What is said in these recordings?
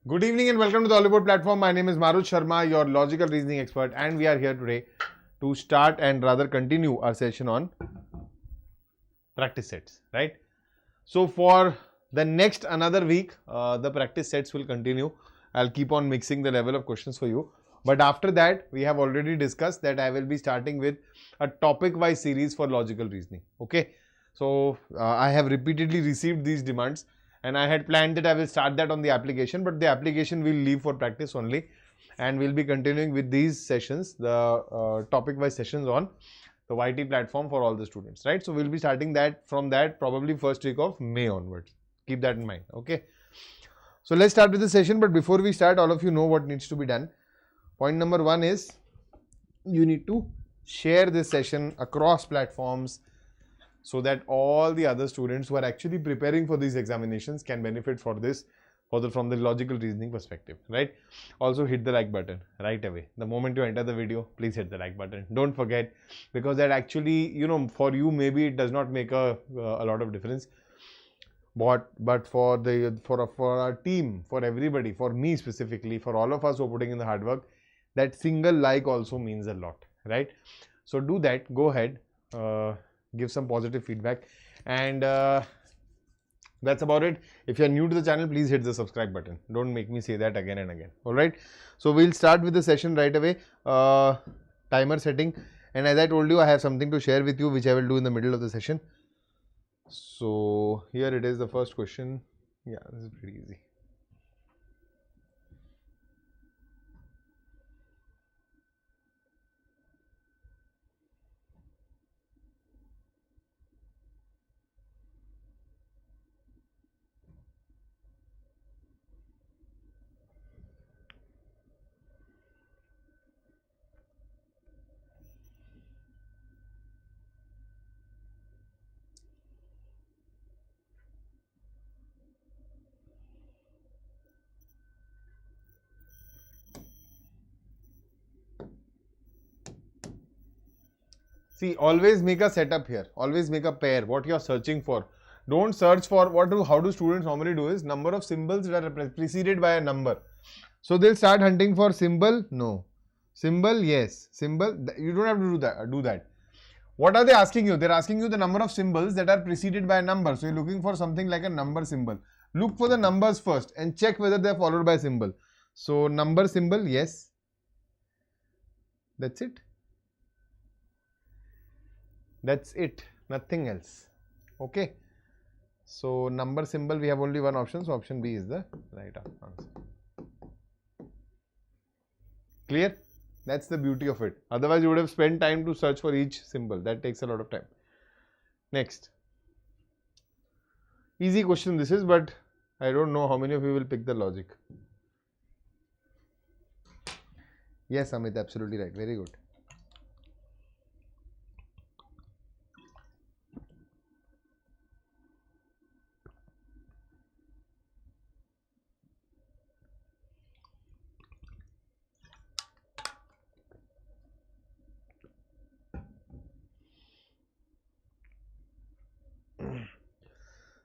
Good evening and welcome to the oliveboard platform. My name is Marut Sharma, your logical reasoning expert, and we are here today to start and rather continue our session on practice sets, right? So for the next another week, the practice sets will continue. I'll keep on mixing the level of questions for you. But after that, we have already discussed that I will be starting with a topic-wise series for logical reasoning. Okay. So I have repeatedly received these demands. And I had planned that I will start that on the application, but the application will leave for practice only, and we'll be continuing with these sessions, the topic-wise sessions on the YT platform for all the students, right? So we'll be starting that from that probably first week of May onwards. Keep that in mind, okay? So let's start with the session, but before we start, all of you know what needs to be done. Point number one is you need to share this session across platforms, so that all the other students who are actually preparing for these examinations can benefit from the logical reasoning perspective, right? Also hit the like button right away. The moment you enter the video, please hit the like button. Don't forget, because that actually, for you maybe it does not make a lot of difference. But for our team, for everybody, for me specifically, for all of us who are putting in the hard work, that single like also means a lot, right? So do that, go ahead. Give some positive feedback, and that's about it. If you're new to the channel, please hit the subscribe button. Don't make me say that again and again. All right, so we'll start with the session right away. Timer setting, and as I told you, I have something to share with you which I will do in the middle of the session. So here it is, the first question. Yeah, this is pretty easy. See, always make a setup here. Always make a pair. What you are searching for. Don't search for how do students normally do is number of symbols that are preceded by a number. So they'll start hunting for symbol. No. Symbol, yes. Symbol. You don't have to do that. What are they asking you? They're asking you the number of symbols that are preceded by a number. So you're looking for something like a number symbol. Look for the numbers first and check whether they're followed by symbol. So number symbol, yes. That's it. That's it, nothing else. Okay, so number symbol, we have only one option, so option B is the right answer. Clear? That's the beauty of it. Otherwise you would have spent time to search for each symbol. That takes a lot of time. Next, easy question this is, but I don't know how many of you will pick the logic. Yes, Amit, absolutely right. Very good.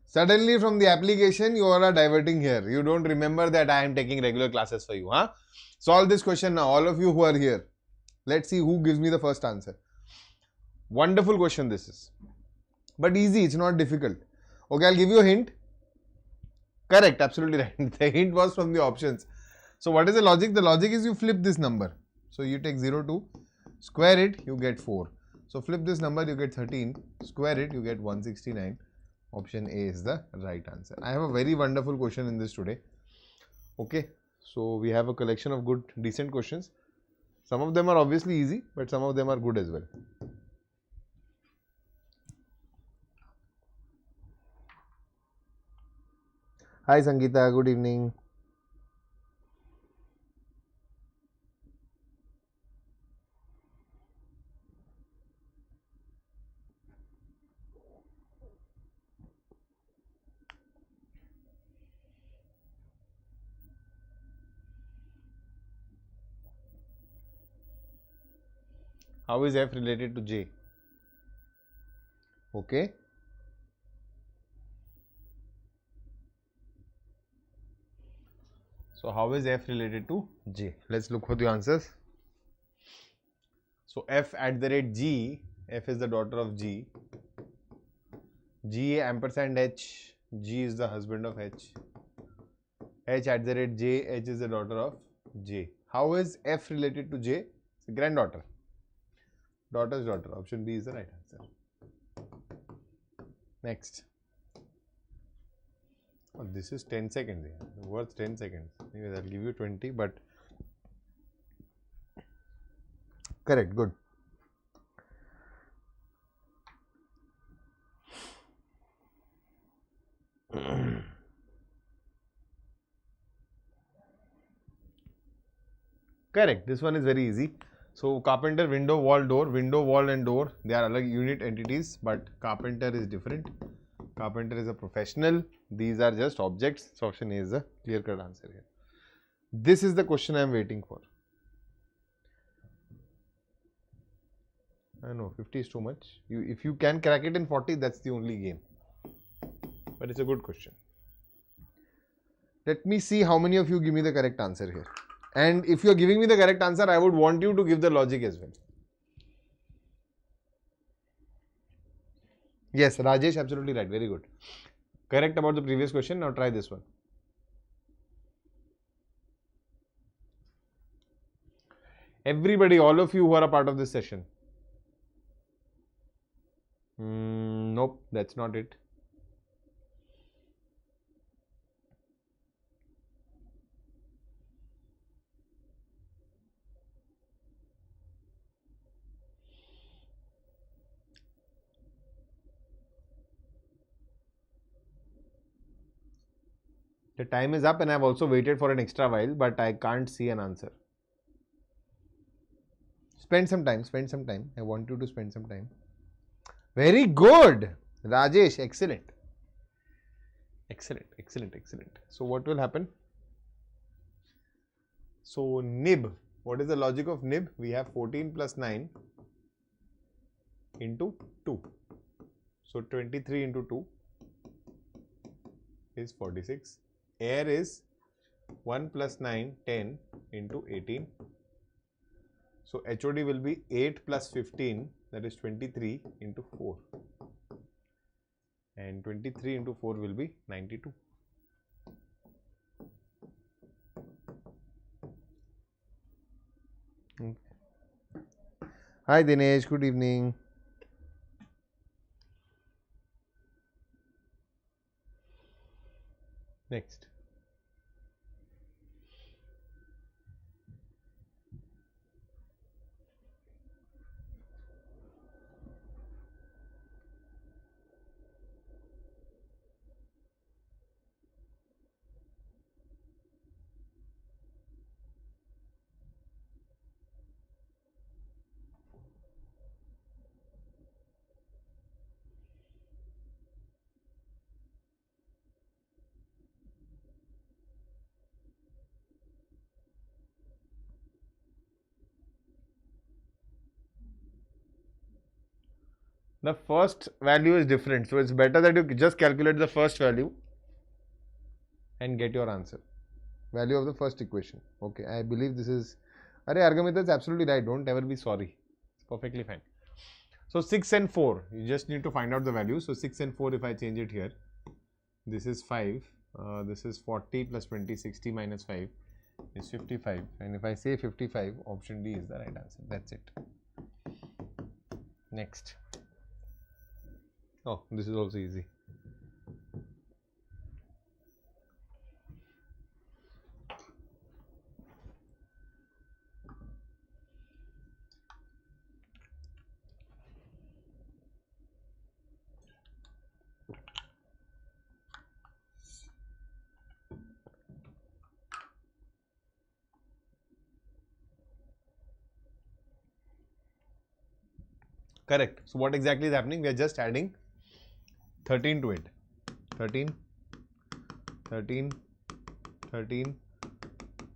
Suddenly from the application, you are diverting here. You don't remember that I am taking regular classes for you, huh? Solve this question now, all of you who are here. Let's see who gives me the first answer. Wonderful question this is. But easy, it's not difficult. Okay, I'll give you a hint. Correct, absolutely right. The hint was from the options. So what is the logic? The logic is you flip this number. So you take 0, 2, square it, you get 4. So flip this number, you get 13. Square it, you get 169. Option A is the right answer. I have a very wonderful question in this today. Okay, so we have a collection of good, decent questions. Some of them are obviously easy, but some of them are good as well. Hi Sangeeta, good evening. How is F related to J? Okay. So how is f related to j? Let's look for the answers. So f at the rate g, f is the daughter of g, g ampersand h, g is the husband of h, h at the rate j, h is the daughter of j. How is f related to j? It's a granddaughter. Daughter's daughter. Option B is the right answer. Next. Oh, this is 10 seconds. Yeah. Worth 10 seconds. Anyways, I'll give you 20, but correct. Good. Correct. This one is very easy. So carpenter, window, wall and door, they are like unit entities, but carpenter is different. Carpenter is a professional. These are just objects. So option A is the clear-cut answer here. This is the question I am waiting for. I know 50 is too much. If you can crack it in 40, that's the only game. But it's a good question. Let me see how many of you give me the correct answer here. And if you are giving me the correct answer, I would want you to give the logic as well. Yes, Rajesh, absolutely right. Very good. Correct about the previous question. Now try this one. Everybody, all of you who are a part of this session. Nope, that's not it. The time is up and I have also waited for an extra while, but I can't see an answer. Spend some time. I want you to spend some time. Very good. Rajesh, excellent. Excellent. So what will happen? So nib, what is the logic of nib? We have 14 plus 9 into 2. So 23 into 2 is 46. Air is 1 plus 9, 10 into 18. So HOD will be 8 plus 15, that is 23 into 4. And 23 into 4 will be 92. Okay. Hi Dinesh, good evening. Next. The first value is different, so it's better that you just calculate the first value and get your answer. Value of the first equation. Okay, I believe this is. Arey Argamita is absolutely right. Don't ever be sorry. It's perfectly fine. So 6 and 4. You just need to find out the value. So 6 and 4, if I change it here, this is 5. This is 40 plus 20, 60 minus 5 is 55. And if I say 55, option D is the right answer. That's it. Next. Oh, this is also easy. Correct. So what exactly is happening? We are just adding 13 to it. 13, 13, 13,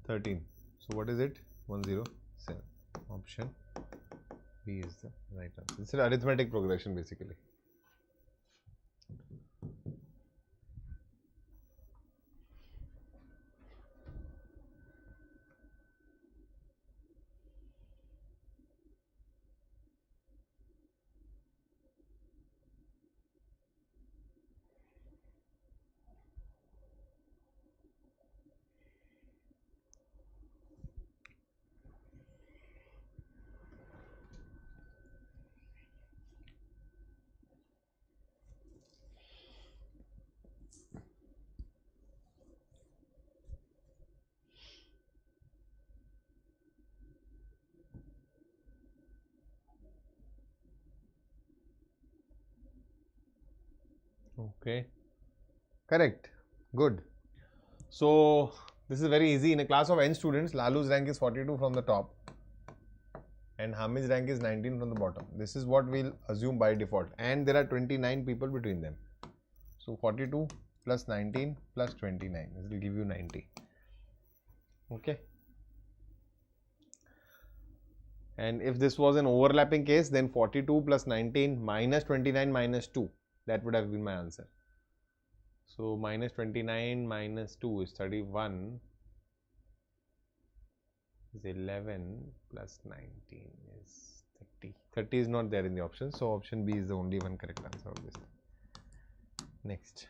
13. So what is it? 107. Option B is the right answer. It's an arithmetic progression basically. Okay, correct. Good. So this is very easy. In a class of n students, Lalu's rank is 42 from the top and Hamid's rank is 19 from the bottom. This is what we'll assume by default, and there are 29 people between them. So 42 plus 19 plus 29, this will give you 90. Okay. And if this was an overlapping case, then 42 plus 19 minus 29 minus 2, that would have been my answer. So minus 29 minus 2 is 31, is 11 plus 19 is 30. 30 is not there in the option, so option B is the only one correct answer of this. Next.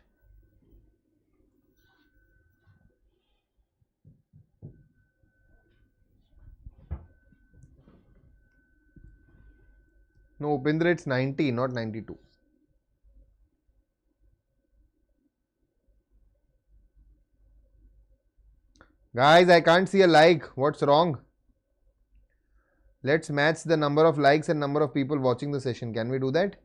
No, Upendra, it's 90, not 92. Guys, I can't see a like. What's wrong? Let's match the number of likes and number of people watching the session. Can we do that?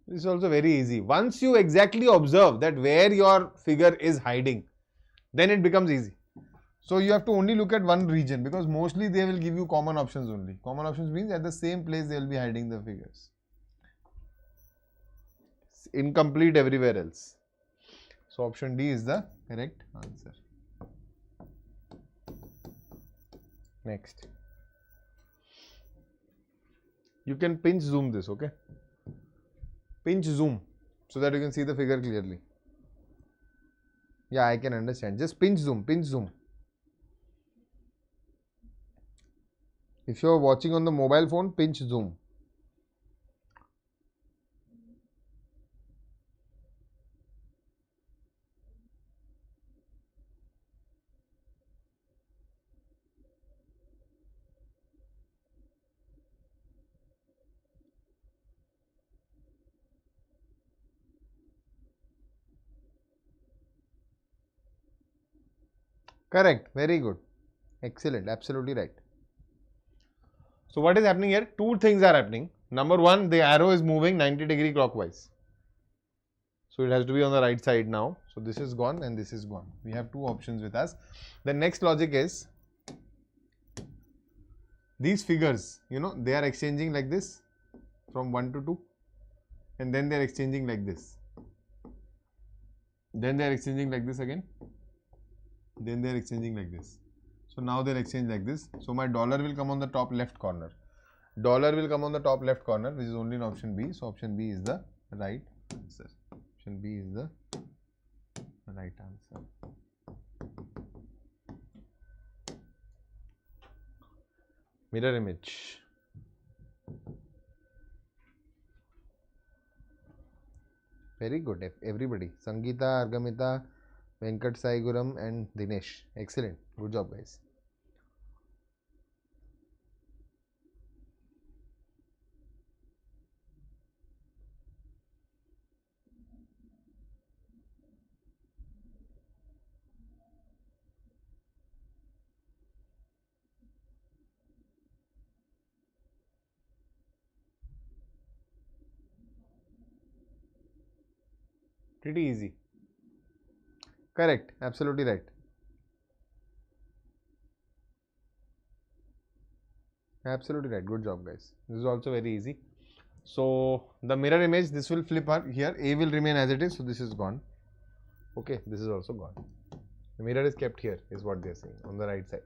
This is also very easy. Once you exactly observe that where your figure is hiding, then it becomes easy. So you have to only look at one region, because mostly they will give you common options only. Common options means at the same place they will be hiding the figures. It's incomplete everywhere else. So option D is the correct answer. Next. You can pinch zoom this, okay? Pinch zoom so that you can see the figure clearly. Yeah, I can understand. Just pinch zoom, pinch zoom. If you are watching on the mobile phone, pinch zoom. Correct. Very good. Excellent. Absolutely right. So what is happening here? Two things are happening. Number one, the arrow is moving 90-degree clockwise. So it has to be on the right side now. So this is gone and this is gone. We have two options with us. The next logic is, these figures, they are exchanging like this from 1 to 2, and then they are exchanging like this. Then they are exchanging like this again. Then they are exchanging like this. So now they will exchange like this. So my dollar will come on the top left corner. Dollar will come on the top left corner, which is only in option B. So option B is the right answer. Option B is the right answer. Mirror image. Very good, everybody. Sangeeta, Argamita, Venkat Saiguram and Dinesh. Excellent. Good job, guys. Pretty easy. Correct. Absolutely right. Absolutely right. Good job, guys. This is also very easy. So the mirror image, this will flip here. A will remain as it is. So this is gone. Okay. This is also gone. The mirror is kept here, is what they are saying, on the right side.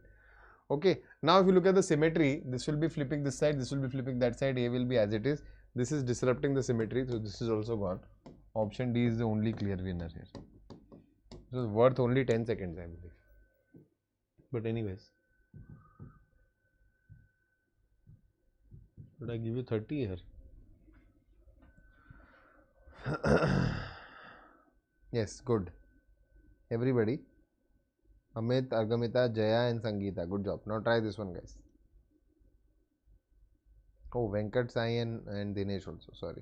Okay. Now if you look at the symmetry, this will be flipping this side. This will be flipping that side. A will be as it is. This is disrupting the symmetry. So this is also gone. Option D is the only clear winner here. This is worth only 10 seconds, I believe. But anyways, should I give you 30 here? Yes, good. Everybody. Amit, Argamita, Jaya and Sangeeta. Good job. Now try this one, guys. Oh, Venkat, Sai and Dinesh also. Sorry.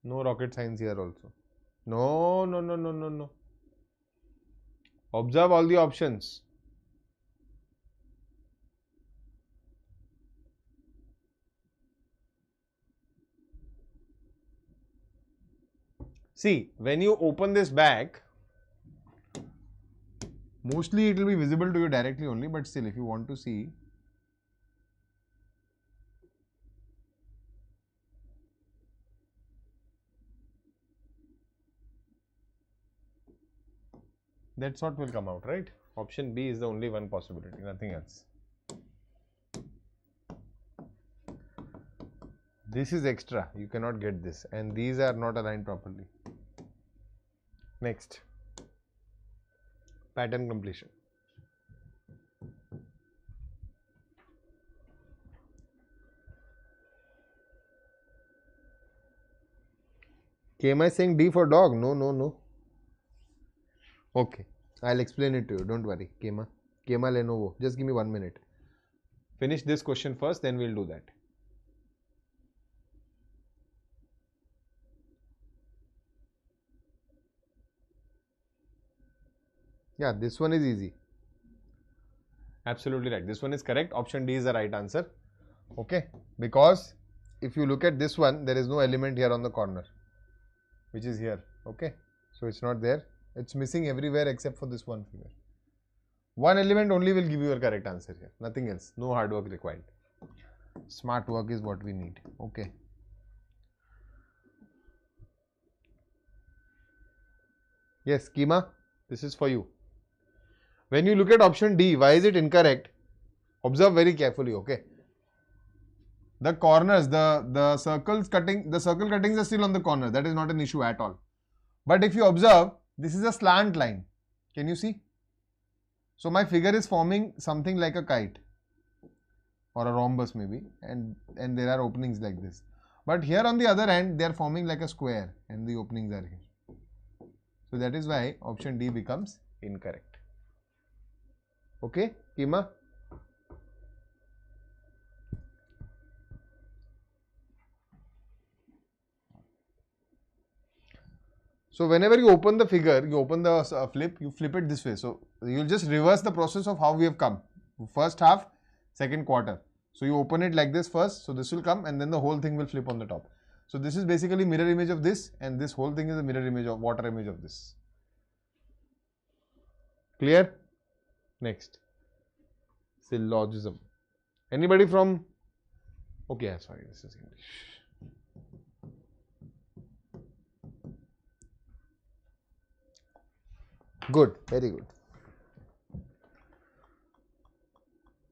No rocket science here also. No, no, no, no, no, no. Observe all the options. See, when you open this bag, mostly it will be visible to you directly only, but still if you want to see, that's what will come out, right? Option B is the only one possibility, nothing else. This is extra, you cannot get this, and these are not aligned properly. Next, pattern completion. KMI saying D for dog? No, no, no. Okay, I'll explain it to you. Don't worry, Kema Lenovo. Just give me 1 minute. Finish this question first, then we'll do that. Yeah, this one is easy. Absolutely right. This one is correct. Option D is the right answer. Okay, because if you look at this one, there is no element here on the corner, which is here. Okay, so it's not there. It's missing everywhere except for this one figure. One element only will give you a correct answer here. Nothing else. No hard work required. Smart work is what we need. Okay. Yes, Kima, this is for you. When you look at option D, why is it incorrect? Observe very carefully, okay? The corners, the circles cutting, the circle cuttings are still on the corner. That is not an issue at all. But if you observe, this is a slant line. Can you see? So my figure is forming something like a kite or a rhombus maybe, and there are openings like this. But here on the other hand, they are forming like a square and the openings are here. So that is why option D becomes incorrect. Okay, Kima? So whenever you open the figure, you open the flip, you flip it this way. So you will just reverse the process of how we have come. First half, second quarter. So you open it like this first. So this will come and then the whole thing will flip on the top. So this is basically mirror image of this, and this whole thing is a mirror image of water image of this. Clear? Next. Syllogism. Anybody from? Okay, sorry, this is English. Good, very good.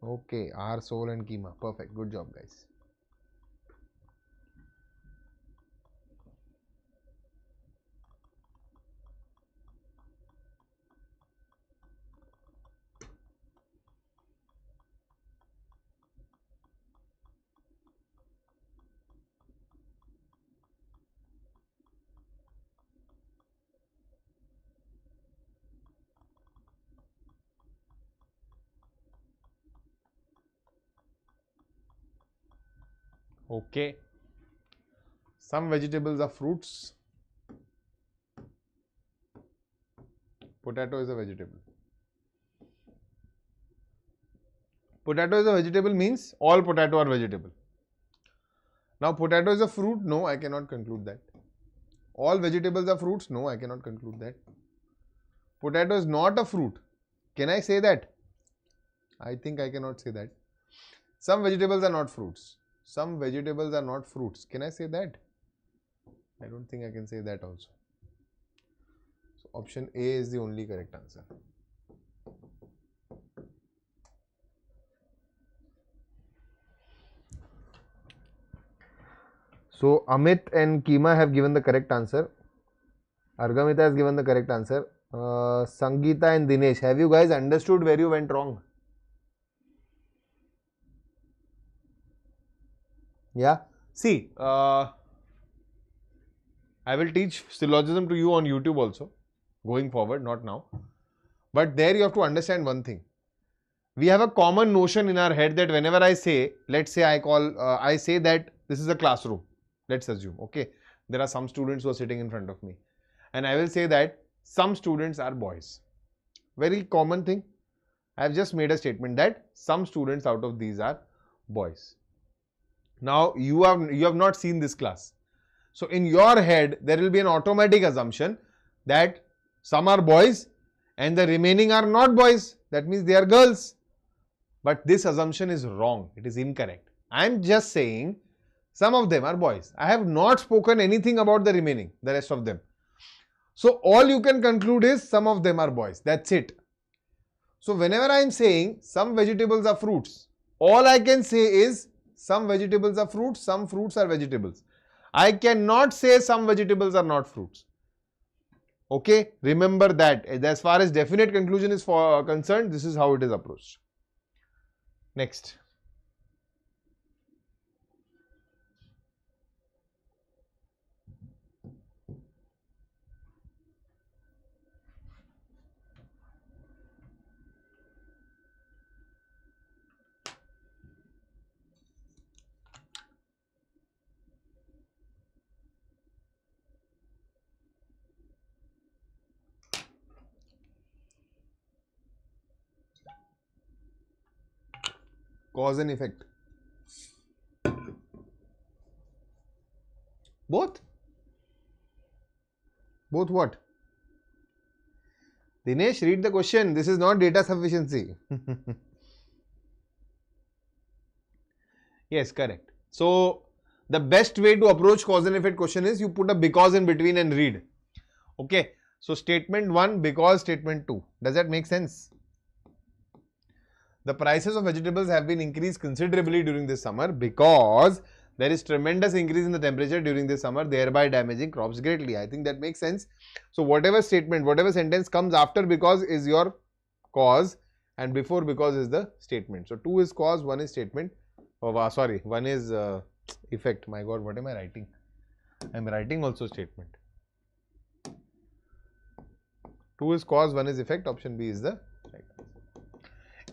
Okay, R, Soul and Kima. Perfect. Good job, guys. Okay. Some vegetables are fruits. Potato is a vegetable. Potato is a vegetable means all potato are vegetable. Now potato is a fruit? No, I cannot conclude that. All vegetables are fruits? No, I cannot conclude that. Potato is not a fruit. Can I say that? I think I cannot say that. Some vegetables are not fruits. Some vegetables are not fruits. Can I say that? I don't think I can say that also. So option A is the only correct answer. So Amit and Kima have given the correct answer. Argamita has given the correct answer. Sangeeta and Dinesh, have you guys understood where you went wrong? Yeah. See, I will teach syllogism to you on YouTube also, going forward, not now. But there you have to understand one thing. We have a common notion in our head that whenever I say, let's say I say that this is a classroom. Let's assume, okay. there are some students who are sitting in front of me, and I will say that some students are boys. Very common thing. I have just made a statement that some students out of these are boys. Now you have not seen this class. So in your head there will be an automatic assumption that some are boys and the remaining are not boys. That means they are girls. But this assumption is wrong. It is incorrect. I am just saying some of them are boys. I have not spoken anything about the remaining, the rest of them. So all you can conclude is some of them are boys. That's it. So whenever I am saying some vegetables are fruits, all I can say is some vegetables are fruits, some fruits are vegetables. I cannot say some vegetables are not fruits. Okay, remember that. As far as definite conclusion is concerned, this is how it is approached. Next. Cause and effect. Both? Both what? Dinesh, read the question. This is not data sufficiency. Yes, correct. So, the best way to approach cause and effect question is you put a because in between and read. Okay. So, statement 1, because statement 2. Does that make sense? The prices of vegetables have been increased considerably during this summer because there is tremendous increase in the temperature during this summer, thereby damaging crops greatly. I think that makes sense. So whatever statement, whatever sentence comes after because is your cause and before because is the statement. So 2 is cause, 1 is statement. Oh, sorry, 1 is effect. My God, what am I writing? I am writing also statement. 2 is cause, 1 is effect. Option B is the right answer.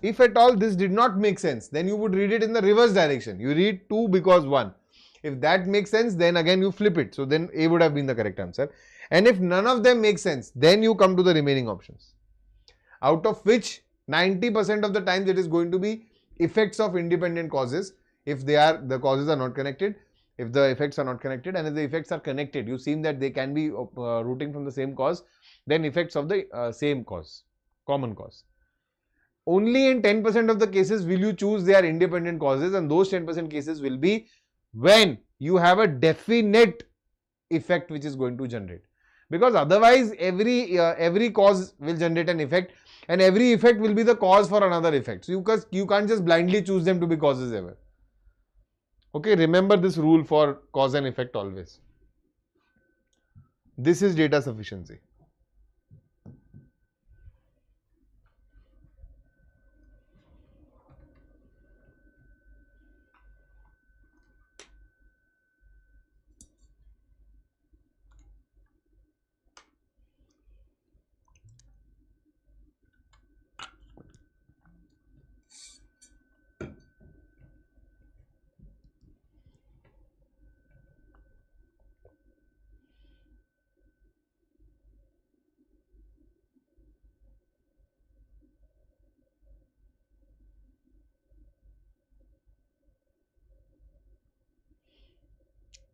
If at all this did not make sense, then you would read it in the reverse direction. You read 2 because 1. If that makes sense, then again you flip it. So then A would have been the correct answer. And if none of them make sense, then you come to the remaining options. Out of which 90% of the times it is going to be effects of independent causes. If the causes are not connected, if the effects are not connected, and if the effects are connected, you see that they can be rooting from the same cause, then effects of the same cause, common cause. Only in 10% of the cases will you choose their independent causes, and those 10% cases will be when you have a definite effect which is going to generate. Because otherwise every cause will generate an effect and every effect will be the cause for another effect. So you can't just blindly choose them to be causes ever. Okay, remember this rule for cause and effect always. This is data sufficiency.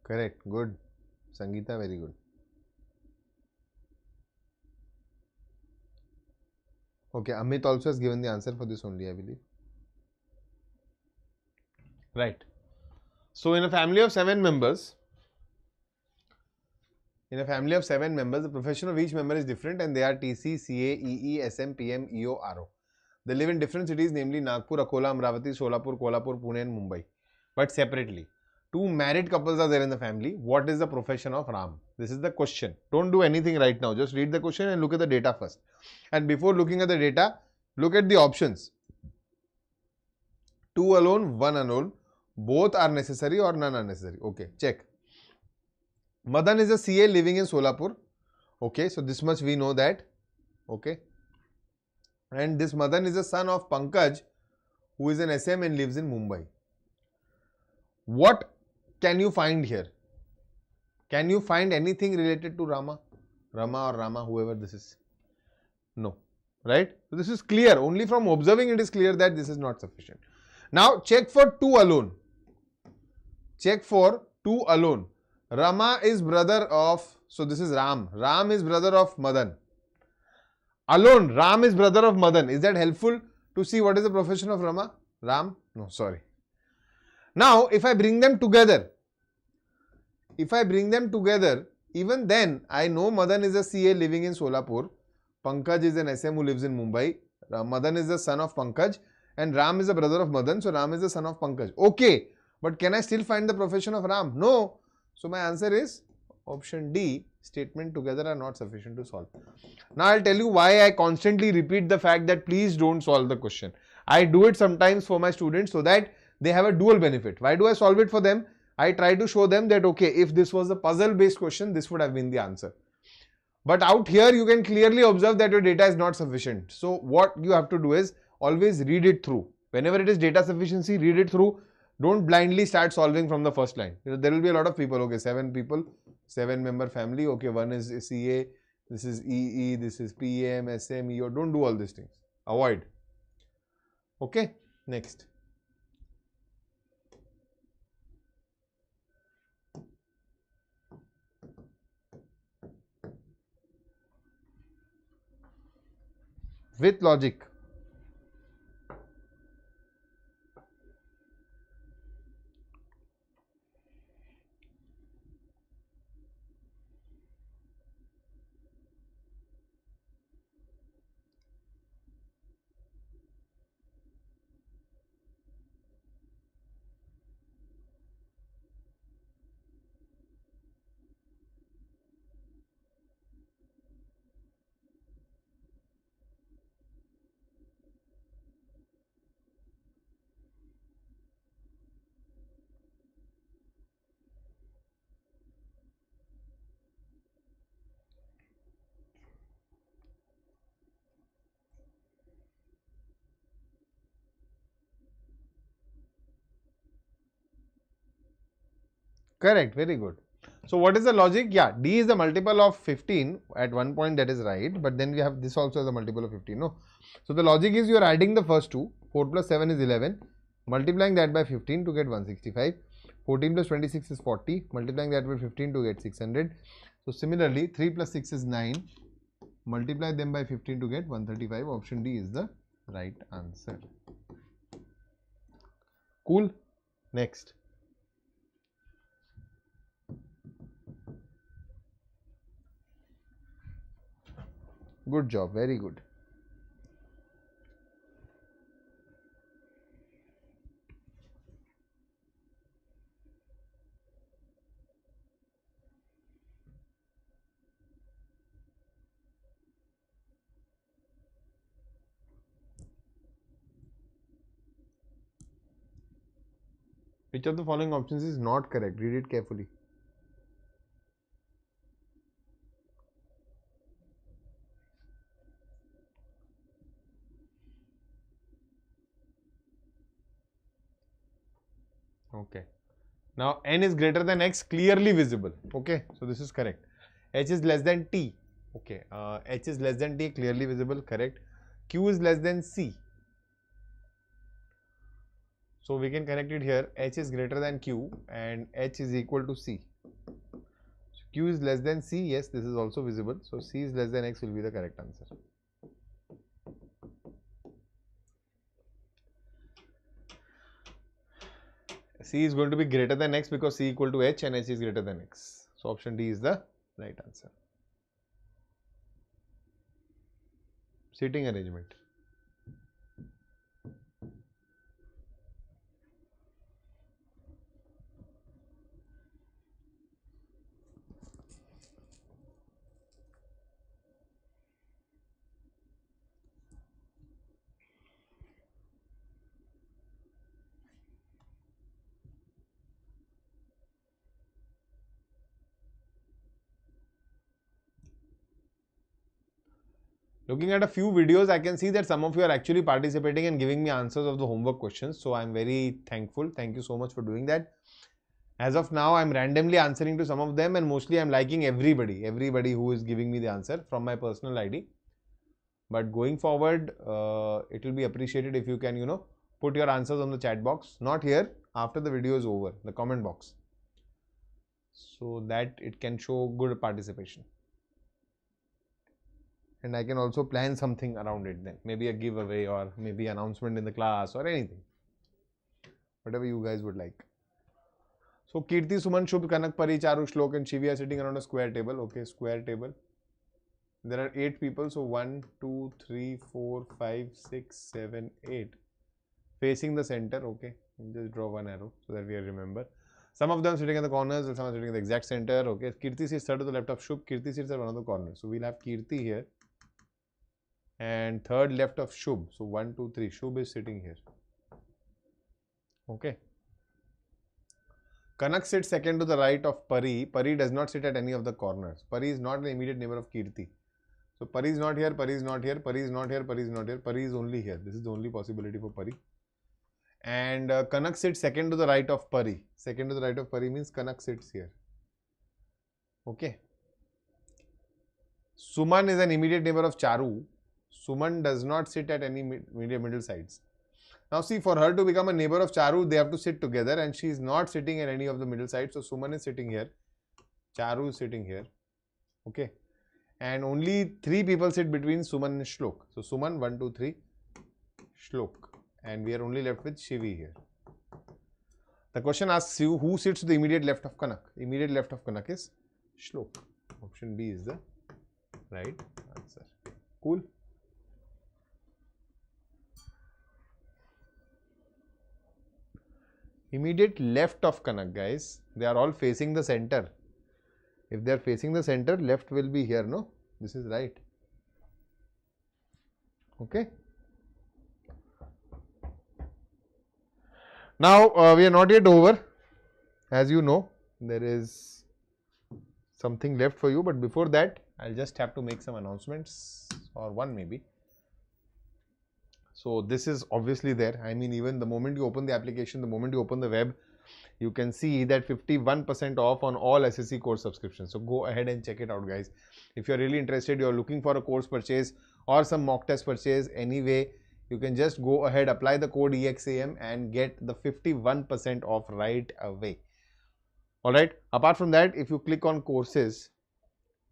Correct, good. Sangeeta, very good. Okay, Amit also has given the answer for this only, I believe. Right. So in a family of 7 members, the profession of each member is different and they are TC, CA, EE, SM, PM, EO, RO. They live in different cities, namely Nagpur, Akola, Amravati, Solapur, Kolhapur, Pune and Mumbai, but separately. 2 married couples are there in the family. What is the profession of Ram? This is the question. Don't do anything right now. Just read the question and look at the data first. And before looking at the data, look at the options. 2 alone, 1 alone. Both are necessary or none are necessary. Okay, check. Madan is a CA living in Solapur. Okay, so this much we know that. Okay. And this Madan is a son of Pankaj, who is an SM and lives in Mumbai. What can you find here? Can you find anything related to Rama? Rama or Rama, whoever this is? No. Right? So this is clear. Only from observing it is clear that this is not sufficient. Now check for 2 alone. Check for 2 alone. Rama is brother of, so this is Ram. Ram is brother of Madan. Alone, Ram is brother of Madan. Is that helpful to see what is the profession of Rama? Ram? No, sorry. Now, if I bring them together, even then, I know Madan is a CA living in Solapur. Pankaj is an SM who lives in Mumbai. Madan is the son of Pankaj and Ram is the brother of Madan. So, Ram is the son of Pankaj. Okay. But can I still find the profession of Ram? No. So, my answer is option D. Statement together are not sufficient to solve. Now, I'll tell you why I constantly repeat the fact that please don't solve the question. I do it sometimes for my students so that they have a dual benefit. Why do I solve it for them? I try to show them that, okay, if this was a puzzle based question, this would have been the answer. But out here, you can clearly observe that your data is not sufficient. So, what you have to do is always read it through. Whenever it is data sufficiency, read it through. Don't blindly start solving from the first line. There will be a lot of people, okay, 7 people, 7-member family, okay, one is CA, this is EE, this is PM, SM, EO. Don't do all these things. Avoid. Okay, next. With logic. Correct, very good. So, what is the logic? Yeah, D is the multiple of 15 at one point, that is right, but then we have this also as a multiple of 15, no? So, the logic is you are adding the first two, 4 plus 7 is 11, multiplying that by 15 to get 165, 14 plus 26 is 40, multiplying that by 15 to get 600. So, similarly, 3 plus 6 is 9, multiply them by 15 to get 135, option D is the right answer. Cool, next. Good job, very good. Which of the following options is not correct? Read it carefully. Okay. Now, n is greater than x, clearly visible. Okay. So, this is correct. H is less than t. Okay. H is less than t, clearly visible. Correct. Q is less than c. So, we can connect it here. H is greater than Q and H is equal to C. So, Q is less than C. Yes, this is also visible. So, C is less than X will be the correct answer. C is going to be greater than X because C equal to H and H is greater than X. So, option D is the right answer. Seating arrangement. Looking at a few videos, I can see that some of you are actually participating and giving me answers of the homework questions. So, I am very thankful. Thank you so much for doing that. As of now, I'm randomly answering to some of them, and mostly I'm liking everybody who is giving me the answer from my personal ID. But going forward, it will be appreciated if you can, put your answers on the chat box. Not here, after the video is over, the comment box. So that it can show good participation. And I can also plan something around it then. Maybe a giveaway or maybe announcement in the class or anything. Whatever you guys would like. So Kirti, Suman, Shubh, Kanak, Pari, Charu, Shlok and Shivi are sitting around a square table. Okay, square table. There are 8 people. So 1, 2, 3, 4, 5, 6, 7, 8. Facing the center. Okay, just draw one arrow so that we remember. Some of them sitting in the corners and some are sitting in the exact center. Okay, Kirti sits third to the left of Shubh. Kirti sits at one of the corners. So we'll have Kirti here. And third left of Shubh. So 1, 2, 3. Shubh is sitting here. Okay. Kanak sits second to the right of Pari. Pari does not sit at any of the corners. Pari is not the immediate neighbor of Kirti. So Pari is not here, Pari is not here, Pari is not here, Pari is not here. Pari is only here. This is the only possibility for Pari. And Kanak sits second to the right of Pari. Second to the right of Pari means Kanak sits here. Okay. Suman is an immediate neighbor of Charu. Suman does not sit at any middle sides. Now see, for her to become a neighbor of Charu, they have to sit together and she is not sitting at any of the middle sides. So Suman is sitting here, Charu is sitting here, okay. And only 3 people sit between Suman and Shlok. So Suman, 1, 2, 3, Shlok. And we are only left with Shivi here. The question asks you, who sits to the immediate left of Kanak? Immediate left of Kanak is Shlok. Option B is the right answer. Cool. Immediate left of Kanak, guys, they are all facing the center. If they are facing the center, left will be here, no? This is right. Okay. Now, we are not yet over. As you know, there is something left for you. But before that, I'll just have to make some announcements, or one maybe. So this is obviously there. I mean, even the moment you open the application, the moment you open the web, you can see that 51% off on all SSC course subscriptions. So go ahead and check it out, guys. If you're really interested, you're looking for a course purchase or some mock test purchase anyway, you can just go ahead, apply the code EXAM and get the 51% off right away. Alright, apart from that, if you click on courses,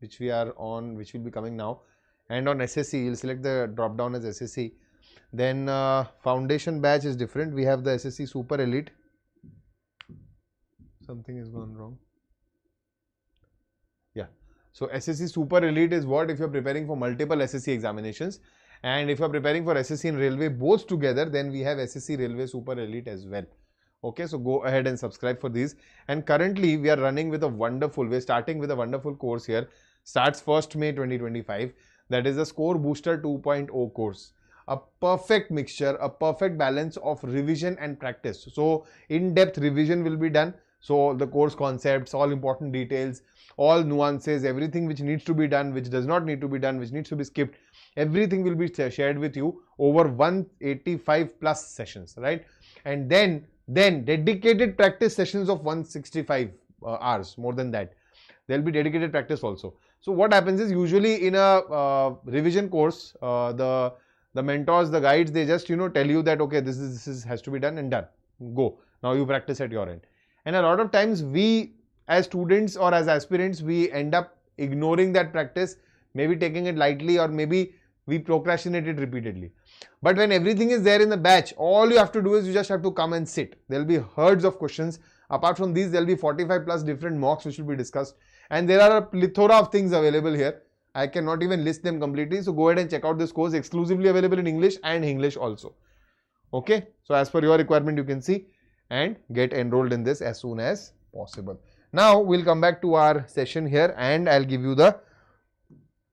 which we are on, which will be coming now, and on SSC, you'll select the drop down as SSC. Then foundation batch is different. We have the SSC Super Elite. Something has gone wrong. Yeah. So SSC Super Elite is what? If you're preparing for multiple SSC examinations, and if you're preparing for SSC and Railway both together, then we have SSC Railway Super Elite as well. Okay, so go ahead and subscribe for these. And currently we are running with we're starting with a wonderful course here. Starts 1st May 2025. That is the Score Booster 2.0 course. A perfect mixture, a perfect balance of revision and practice. So in-depth revision will be done. So the course concepts, all important details, all nuances, everything which needs to be done, which does not need to be done, which needs to be skipped, everything will be shared with you over 185 plus sessions, right? And then dedicated practice sessions of 165 hours, more than that. There will be dedicated practice also. So what happens is, usually in a revision course, the mentors, the guides, they just tell you that okay, this has to be done and done. Go. Now you practice at your end. And a lot of times we as students or as aspirants, we end up ignoring that practice, maybe taking it lightly, or maybe we procrastinate it repeatedly. But when everything is there in the batch, all you have to do is you just have to come and sit. There will be herds of questions. Apart from these, there will be 45 plus different mocks which will be discussed. And there are a plethora of things available here. I cannot even list them completely. So go ahead and check out this course, exclusively available in English and English also. Okay. So as per your requirement, you can see and get enrolled in this as soon as possible. Now we'll come back to our session here and I'll give you the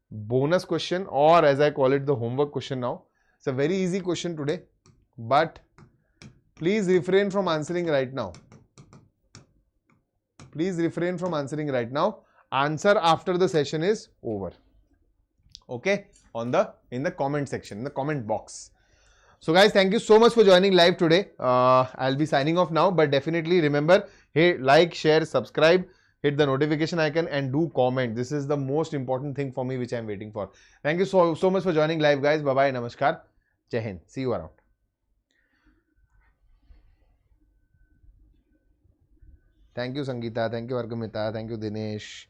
bonus question, or as I call it, the homework question now. It's a very easy question today, but please refrain from answering right now. Please refrain from answering right now. Answer after the session is over. Okay, in the comment section, in the comment box. So guys, thank you so much for joining live today. I'll be signing off now, but definitely remember, hey, like, share, subscribe, hit the notification icon and do comment. This is the most important thing for me, which I'm waiting for. Thank you so much for joining live, guys. Bye-bye. Namaskar. Jai Hind. See you around. Thank you, Sangeeta. Thank you, Argamita. Thank you, Dinesh.